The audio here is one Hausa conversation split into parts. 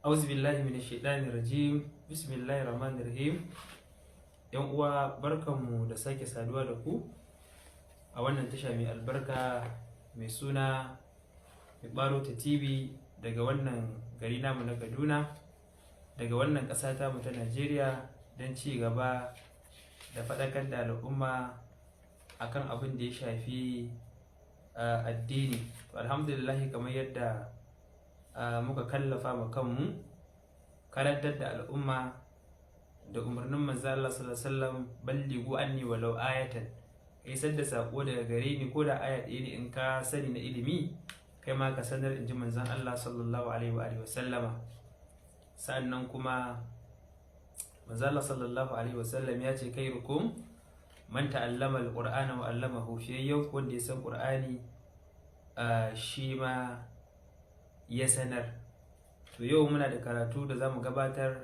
Auzu billahi minash shaitani rajim. Bismillahir rahmanir rahim. Yan uwa, barkanmu da sake saduwa da ku a wannan tasha mai albarka mai suna Mibarota TV daga wannan gari namu na Kaduna, daga wannan ƙasa ta mu ta Najeriya, don ci gaba da faɗakar da al'umma akan abin da ya shafi addini. Alhamdulillah, kamar yadda muka kallafa ma kanmu karantar da al'umma da umarnin manzo Allah sallallahu alaihi wasallam, ballighu anni walau ayatan, isar da sako daga gare ni ko da aya ɗaya ne in ka sani na ilimi, kai ma ka sanar, in ji manzon Allah sallallahu alaihi wa sallama. Sannan kuma manzo Allah sallallahu alaihi wasallam ya ce khairukum man ta'allama al-qur'ana wa 'allamahu, fiyayyen wanda ya san qur'ani shi ma ya sanar. To yau muna da karatu da zamu gabatar,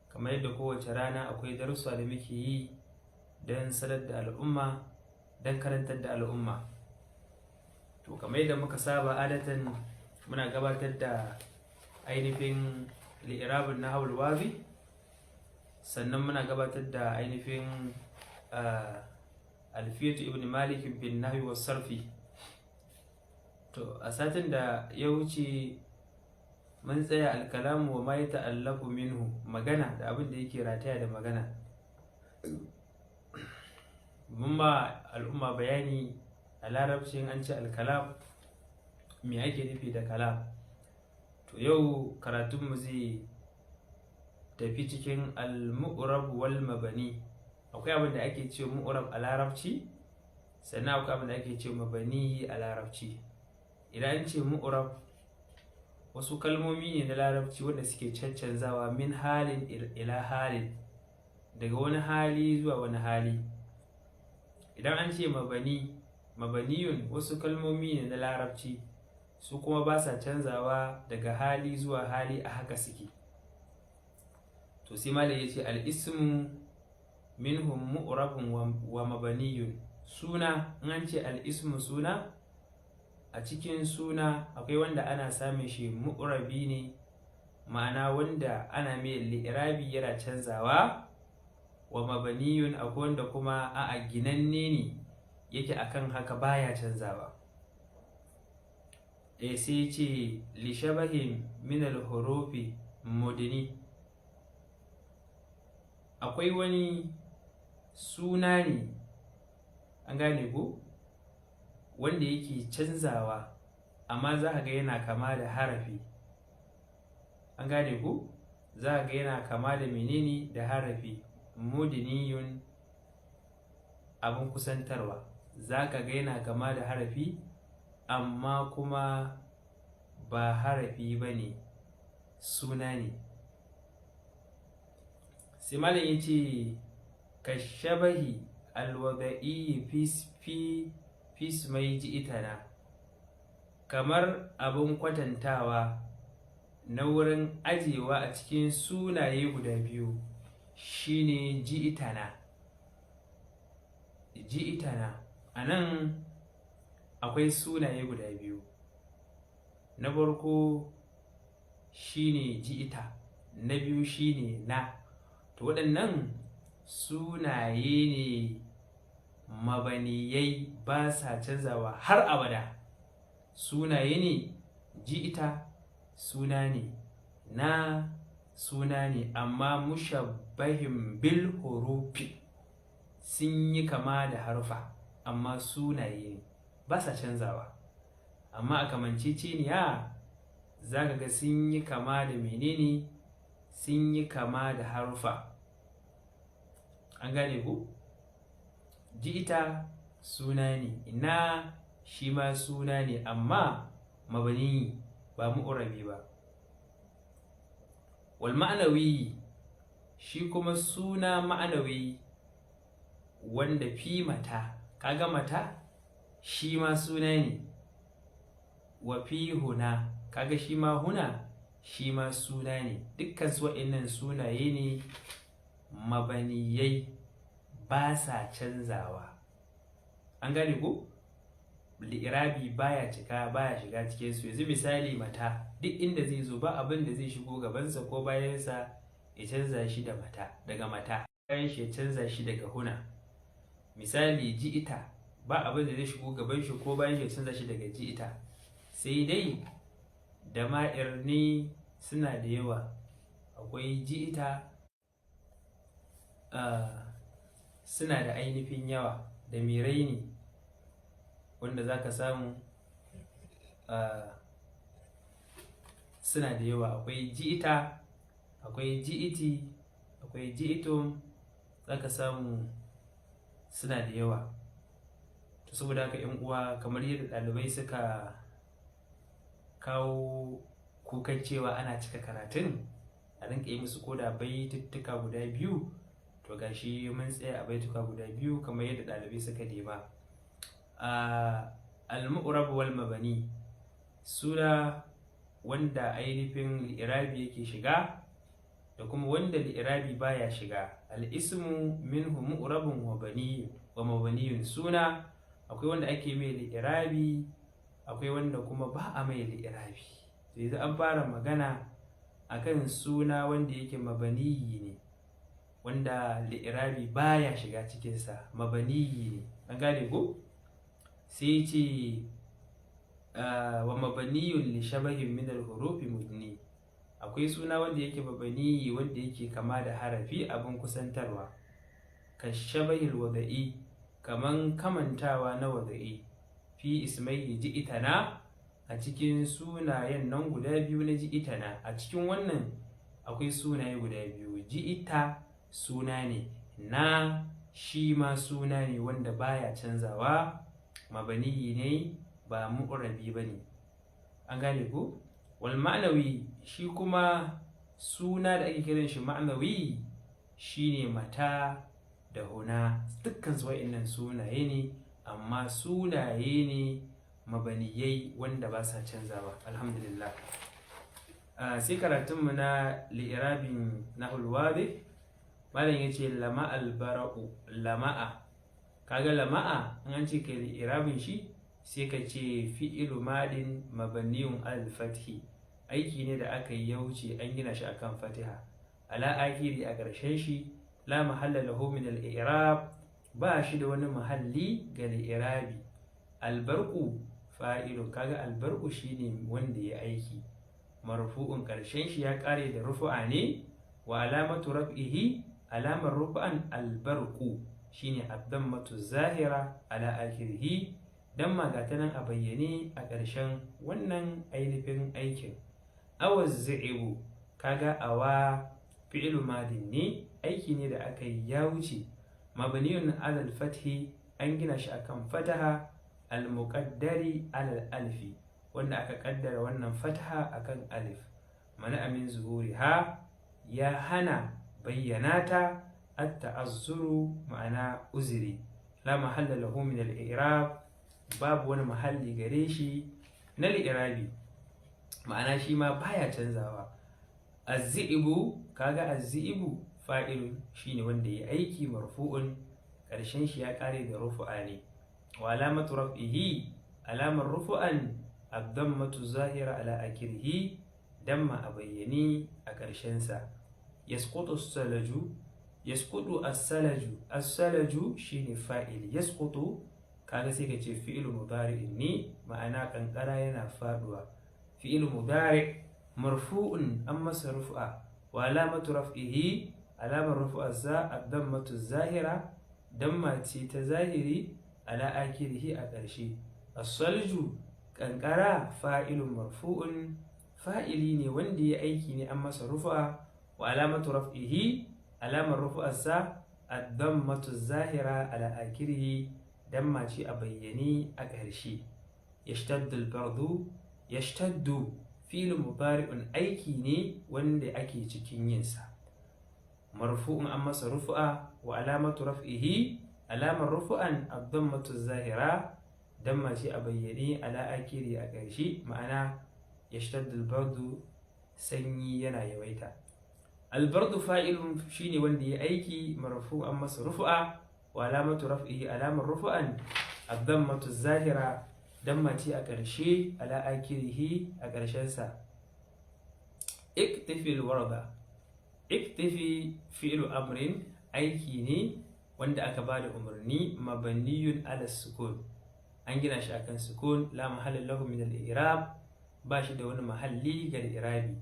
kamar yadda kowace rana akwai darussa da muke yi don sanar da al'umma, don karantar da al'umma. To kamar yadda muka saba, adatan muna gabatar da ainihin li'irabun nahwul wazi, sannan muna gabatar da ainihin alfiyatu ibn malik bin nahwi was sarfi. To a satin da ya wuce mun tsaya alkalamu wa ma ya ta'allaku minhu, magana da abin da yake rataya da magana. Mun ba al'umma bayani a larabcin an ce alkalam me ake nufi da kalam. To yau karatunmu zai tafi cikin al-mu'rab wal mabani. Akwai abin da ake ce mu'rab a larabci, sannan akwai abin da ake ce mabani a larabci. Idan an ce mu'rab, wasu kalmomi ne na larabci wanda suke caccanzawa min halin ila halin, daga wani hali zuwa wani hali. Idan an ce mabaniyun, wasu kalmomi ne na larabci, su kuma ba sa canzawa daga hali zuwa hali, a haka suke. To sai malam ya ce al-ismu minhum mu'rabun wa mabaniyun. Suna, in an ce al-ismu suna, a cikin suna akwai wanda ana samun shi mu'rabi ne, ma'ana wanda ana mai li'irabi yana canzawa, wa mabaniyun akwai wanda kuma a ginanne ne yake akan haka baya canzawa. Sai ce li shabahin min al-hurufi mudni, akwai wani suna ne, an gane ko, wanda yake canzawa amma za ka ga yana kama da harafi. An gane ku, za ka ga yana kama da menene, da harafi. Mudniyun, abin kusantarwa, za ka ga yana kama da harafi amma kuma ba harafi ba ne, suna ne. sai malam ya ce kashabahi alwada'i fi mai ji itana, kamar abin kwatantawa na wurin ajewa a cikin sunaye guda biyu, shine ji itana. A nan akwai sunaye guda biyu. Na farko shine ji ita, na biyu shine na. To waɗannan sunaye ne mabaniyai, ba sa canzawa har abada. Sunaye ne, ji ita suna ne, na suna ne, amma mushabbahin bil hurufi, sun yi kama da harfa amma sunaye ne, ba sa canzawa. Amma a kamanceceniya za ka ga sun yi kama da menene, sun yi kama da harfa. An gane ku? Ji ita suna ne, na shi ma suna ne, amma mabani ba mu'rabi ba. Wal ma'anawi, shi kuma suna ma'anawi wanda fi mata, kaga mata shi ma suna ne, wa fi huna, kaga shi ma huna shi ma suna ne. Dukkan su waɗannan sunaye ne mabaniyai, ba sa canzawa. An gane ko? li'irabi baya cika baya shiga cikin su. Yanzu misali mata, duk inda zai zo ba abin da zai shigo gabansa ko bayansa ya canza shi da mata, daga mata, bayan shi ya canza shi daga huna. Misali ji'ita, ba abin da zai shigo gaban shi ko bayan shi ya canza shi daga ji'ita. Sai dai da ma'irni suna da yawa, akwai ji'ita suna da ainihin yawa, da mirai ne wanda za ka samu suna da yawa. Akwai ji'ita, akwai ji'iti, akwai ji'itum, za ka samu suna da yawa. To saboda haka yan uwa, kamar yadda ɗalibai suka kawo kukan cewa ana cika karatun, a rinka yi musu koda baituttuka guda biyu, to gashi mun tsaya a baituka guda biyu kamar yadda ɗalibai suka nema. Al-mu'rab wal mabani, suna wanda ainihin li'irabi yake shiga da kuma wanda li'irabi baya shiga. Al-ismu minhu mu'rabun wa mabaniyun. Suna akwai wanda ake mai li'irabi, akwai wanda kuma ba a mai li'irabi. Yanzu an fara magana akan suna wanda yake mabaniyi ne, wanda li'irabi baya shiga cikinsa, mabaniyi ne, an gane ko? Sai ce wa mabaniyun li shabahin min al-hurufi mudni. Akwai suna wanda yake mabaniyi, wanda yake kama da harafi abin kusantarwa, ka shabahil wada'i, kaman kamantawa na wada'i, fi ismai ji'itana, a cikin sunayen nan guda biyu na ji'itana. A cikin wannan akwai sunaye guda biyu, ji'ita suna ne, na shi ma suna ne wanda baya canzawa, mabaniyi ne ba mu'rabi bane, an gane ko? Wal ma'nawi, shi kuma suna da ake kiran shi ma'nawi shine mata da huna. Dukkan su wa'annan sunaye ne, amma sunaye ne mabaniyai wanda ba sa canzawa. Alhamdulillah. Sai karatunmu na li'irabin nahul wadih. Malam yace lama albara'u, lama'a, kaga lama'a an ce kai li'irabin shi sai ka ce fi'ilu madin mabaniyun al fathi, aiki ne da aka yi ya wuce an gina shi akan fatiha, ala akiri, a ƙarshen shi, la mahalla lahu min al-i'rab, ba shi da wani mahalli ga li'irabi. Albarku fa'ilun, kaga albarku shine wanda ya aiki, marfu'un, ƙarshen shi ya ƙare da rufu'a ne, wa alamatu raf'ihi, alamar rufu'an albarku shine ad-dammatu zahira ala akhirih, damma ga ta nan a bayyane a ƙarshen wannan ainihin aikin. Awazzi'u, kaga awa fi'lu madin ne, aiki ne da aka yi ya wuce, mabniyun alal fathi, an gina shi akan fataha, al-muqaddari alal alfi, wanda aka kaddara wannan fataha akan alif. Mana amin zuhuriha, ya hana bayyana ta, at-ta'azzuru, ma'ana uzuri, la mahalla lahu min al-i'rab, babu wani mahalli gare shi na li'irabi, ma'ana shi ma baya canzawa. Az-zi'bu, kaga az-zi'bu fa'ilun, shine wanda ya aiki, marfu'un, ƙarshen shi ya ƙare da rufu'a ne, wa alamatu raf'ihi, alamar rufu'an ad-dammatu zahira ala akhirih, damma a bayyane a ƙarshen sa. Yasqutu as-salaju, yasqutu as-salaju, as-salaju shine fa'il, yasqutu kaga sai ka ce fi'il mudari'in ne, ma'ana kankara yana faduwa. Fi'il mudari' marfu'un, an masa rufu'a, wa alamatu raf'ihi, alamar rufu'a za ad-dammatu zahira, damma ce ta zahiri, ala akhirih, a ƙarshe. As-salju, kankara, fa'ilun marfu'un, fa'ili ne wanda ya aiki ne an masa rufu'a, wa alamatu raf'ihi, alamar rufu'a za ad-dammatu zahira ala akhirih, damma ce a bayyane a ƙarshe. Yashtaddu al-bardu, yashtaddu fi'il mudari'un, aiki ne wanda ake cikin yinsa, marfu'un, an masa rufu'a, wa alamatu raf'ihi, alamar rufu'an ad-dammatu zahira, damma ce a bayyane ala akiri, a ƙarshe, ma'ana yashtaddu al-bardu, sanyi yana yawaita. Al-bardu fa'ilun, shine wanda ya aiki, marfu'un, an masa rufu'a, wa alamatu raf'ihi, alamar rufu'an ad-dammatu zahira damma ce a ƙarshe ala akirihi a ƙarshensa. Iktifi alwarda, iktifi fi'lu amrin aiki ne wanda aka ba da umarni mabanniyun ala sukun, an gina shi akan sukun, la mahalla lahu min al-i'rab, ba shi da wani mahalli ga irabi.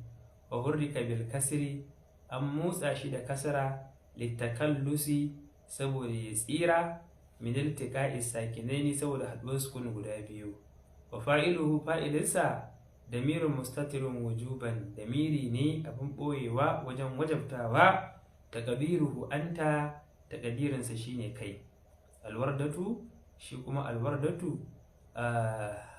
wa hurrika bil kasri, an motsa shi da kasara litakallusi saboda ya tsira min iltiqa'i sakinaini saboda haduwar sukun guda biyu. wa fa'iluhu fa'ilinsa damirun mustatirun wujuban, damiri ne abin boyewa wajen wajabtawa. taqdiruhu anta, taqdirinsa shine kai. alwardatu shi kuma alwardatu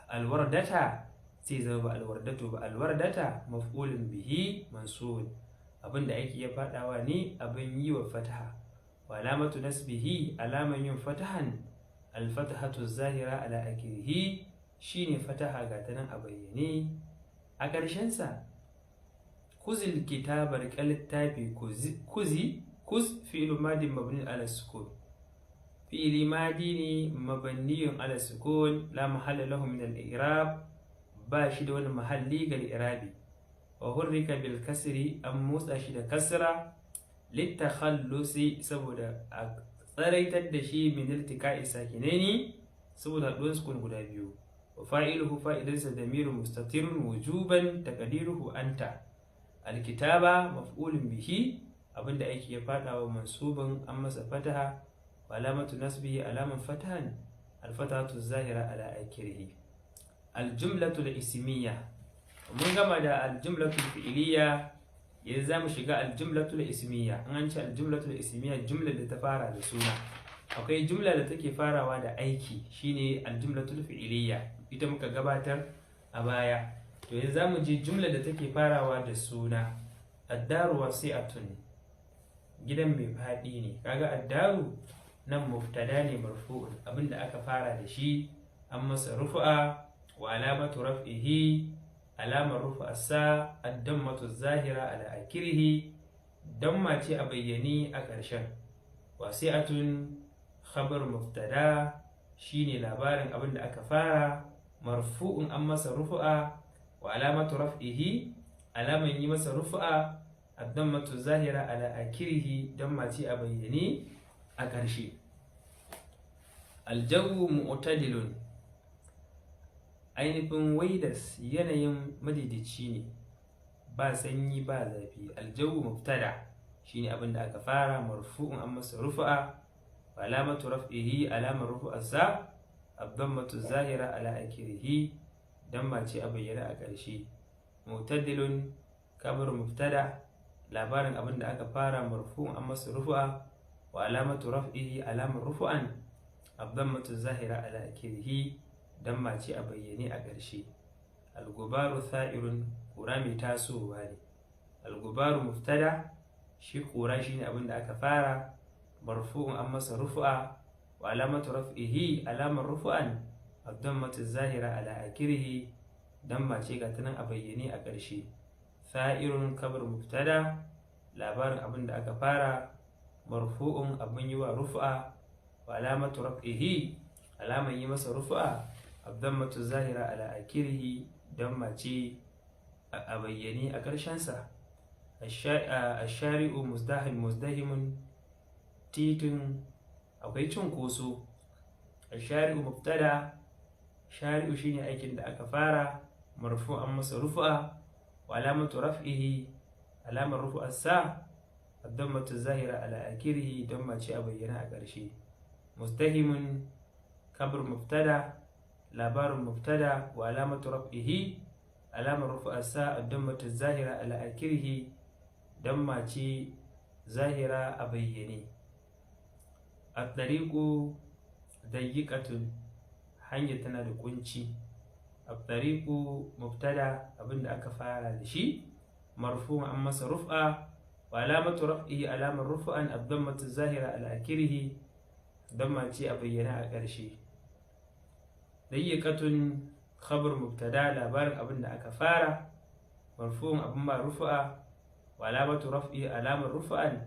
alwardata sai zama ba alwardatu ba, alwardata maf'ulun bihi mansub, abinda ake ya fadawa ne abin yi wa fataha. wa alamatu nasbihi, alaman yin fatahan alfatahatu zahira ala akirihi, shine fataha ga ta nan a bayyane a ƙarshen sa. kuzil kitabar littafi, kuz fi'lu madin mabni ala sukun, fi'li madi ne mabniyun ala sukun, la mahalla lahu min al-i'rab, ba shi da wani mahalli ga irabi. wa hurrika bil kasri, an motsa shi da kasra litakhallusi saboda a tsaraitar da shi min iltiqa'i sakinaini saboda haɗuwar sukun guda biyu. wa fa'iluhu fa'ilinsa damirun mustatirun wujuban, taqdiruhu anta. alkitaba maf'ulun bihi, abinda aiki ya fada wa mansubin an masa fataha. wa alamatu nasbihi, alaman fatahan alfatahatu zahira ala akirihi. aljumlatu al-ismiyya, mun gama da aljumlatu al-fi'liyya, yanzu zamu shiga aljumlatu al-ismiyya. an ce aljumlatu al-ismiyya, jumlar da ta fara da suna. akwai jumla da take farawa da aiki, shine aljumlatu al-fi'liyya, ita muka gabatar a baya. to yanzu zamu ji jumla da take farawa da suna. ad-daru wasi'atun, gidan mai fadi ne. kaga ad-daru nan mubtada ne marfu'un, abinda aka fara da shi an masa rufu'a. wa alamatu raf'ihi, alamar rufu'arsa ad-dammatu zahira ala akirihi, damma ce a bayyane a ƙarshen. wasi'atun khabar mubtada, shine labarin abin da aka fara, marfu'un an masa rufu'a. wa alamatu raf'ihi, alaman yi masa rufu'a ad-dammatu zahira ala akirihi, damma ce a bayyane a ƙarshe. aljawu mu'tadilun, ainihin waidas yanayin madidici ne, ba sanyi ba zafi. aljawu mubtada shine abin da aka fara, marfu'un an masa rufu'a. wa alamatu raf'ihi, alamar rufu'arsa ad-dammatu zahira ala akirihi, damma ce a bayyana a ƙarshe. mu'tadilun kabar mubtada, labarin abin da aka fara, marfu'un an masa rufu'a. wa alamatu raf'ihi, alamar rufu'an ad-dammatu zahira ala akirihi, damma ce a bayyane a ƙarshe. al-gubaru tha'irun, ƙura mai tasowa ne. al-gubaru mubtada, shi ƙura shine abin da aka fara, marfu'un an masa rufu'a. wa alamatu raf'ihi, alamar rufu'an ad-dammatu zahira ala akirihi, damma ce ga tanan a bayyane a ƙarshe. tha'irun kabar mubtada, labarin abin da aka fara, marfu'un abin yi wa rufu'a. wa alamatu raf'ihi, alaman yi masa rufu'a ad-dammatu zahira ala akirihi, damma ce a bayyane a ƙarshensa. ash-shari'u muzdahimun, titin akwai cunkoso. ash-shari'u mubtada, shari'u shine aikin da aka fara, marfu'an masa rufu'a. wa alamatu raf'ihi, alamar rufu'arsa ad-dammatu zahira ala akirihi, damma ce a bayyane a ƙarshe. muzdahimun kabar mubtada, labarin mubtada. wa alamatu raf'ihi, alamar rufu'arsa ad-dammatu zahira ala akirihi, damma ce zahira a bayyane. at-tariqu dayiqatun, hanya tana da kunci. at-tariqu mubtada, abinda aka fara da shi, marfu'un an masa rufa. wa alamatu raf'ihi, alamar rufu'an ad-dammatu zahira ala akirihi, damma ce a bayyana a ƙarshe. dayiqatun khabar mubtada, labarin abinda aka fara, marfu'un abin ba rufu'a. wa alamatu raf'ihi, alamar rufu'an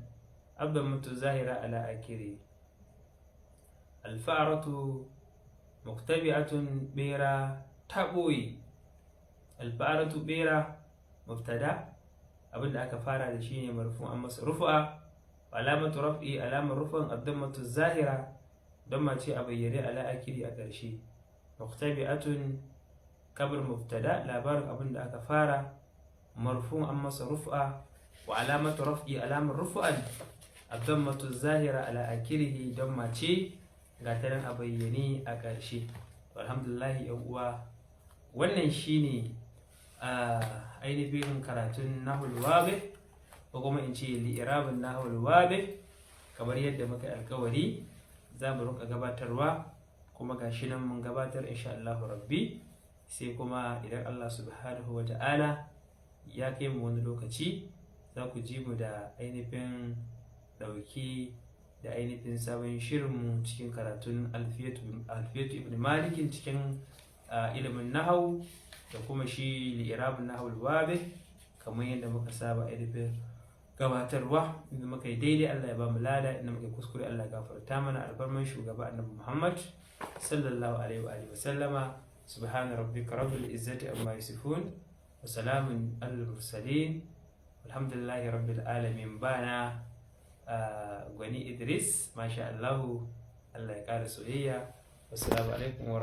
ad-dammatu zahira ala akirihi. al-fa'ratu muktabi'atun bera ta ɓoye. Alfaratu bera mubtada, abinda aka fara da shi ne marfu'an masa rufu'a, alamatu raf'i alamar rufin ad-dammatu zahira, don mace a bayyane ala akiri a ƙarshe. Muktabi'atun kabar mubtada, labarin abinda aka fara, marfu'an masa rufu'a, wa alamatu raf'i alamar rufu'an ad-dammatu zahira ala akirihi, don mace ga ta nan a bayyane a ƙarshe. Alhamdulillah yan uwa, wannan shine ainihin karatun nahul wabe, ko kuma in ce li'irabin nahul wabe, kamar yadda muka alkawari za mu rinka gabatarwa, kuma gashi nan mun gabatar insha Allah rabbi. Sai kuma idan Allah subhanahu wa ta'ala ya kai mu wani lokaci, za ku ji mu da ainihin ɗauki da ainihin sabon shirinmu cikin karatun alfiyatu ibn malikin cikin ilimin nahau da kuma shi li'irabun nahul wabe, kamar yadda muka saba ainihin gabatarwa. Inda muka yi daidai Allah ya ba mu lada, inda muka yi kuskure Allah ya gafarta mana, alfarman shugaba annabi Muhammad sallallahu alaihi wa sallama. Subhana rabbika rabbil izzati amma yasifun, wa salamun alal mursalin, alhamdulillahi rabbil alamin. Bana Gwani Idris, masha Allah, Allah ya kara soyayya. Wassalamu alaikum wa